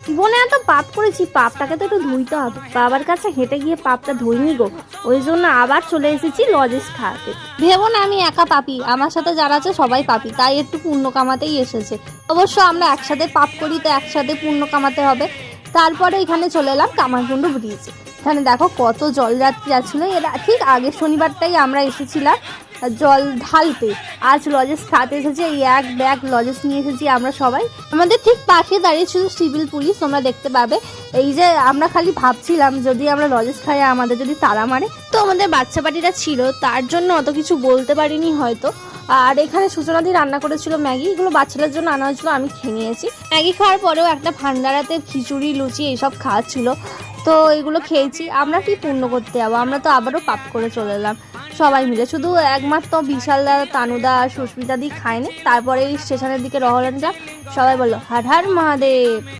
জীবনে এত পাপ করেছি, পাপটাকে তো একটু ধুইতে হবে। বাবার কাছে হেঁটে গিয়ে পাপটা ধুইনি গো, ওই জন্য আবার চলে এসেছি লজেন্স খাওয়াতে। ভেবো না আমি একা পাপী, আমার সাথে যারা আছে সবাই পাপী, তাই একটু পুণ্য কামাতেই এসেছে। অবশ্য আমরা একসাথে পাপ করি, তো একসাথে পুণ্য কামাতে হবে। তারপরে এখানে চলে এলাম কামারকুণ্ডু ব্রিজে। এখানে দেখো কত জলযাত্রী যাচ্ছিল। এরা ঠিক আগের শনিবারটাই আমরা এসেছিলাম জল ঢালতে। আজ লজেন্স খাতে এসেছি, এই এক ব্যাগ লজেন্স নিয়ে এসেছি আমরা সবাই। আমাদের ঠিক পাশে দাঁড়িয়ে ছিল সিভিল পুলিশ, তোমরা দেখতে পাবে। এই যে আমরা খালি ভাবছিলাম যদি আমরা লজেন্স খাই আমাদের যদি তাড়া মারে, তো আমাদের বাচ্চা পাটিরা ছিল তার জন্য অত কিছু বলতে পারিনি হয়তো। আর এখানে সূচনাদি রান্না করেছিল ম্যাগি, এগুলো বাচ্চাদের জন্য আনা হয়েছিল, আমি খেয়ে নিয়েছি। ম্যাগি খাওয়ার পরেও একটা ভান্ডারাতে খিচুড়ি লুচি এইসব খাওয়াচ্ছিল, তো এগুলো খেয়েছি। আমরা কি পূর্ণ করতে যাবো, আমরা তো আবারও পাপ করে চলে এলাম সবাই মিলে। শুধু একমাত্র বিশালদা, তানুদা আর সুস্মিতা দি খায়নি। তারপরে স্টেশনের দিকে রওনা দিলাম, সবাই বললো হর হর মহাদেব।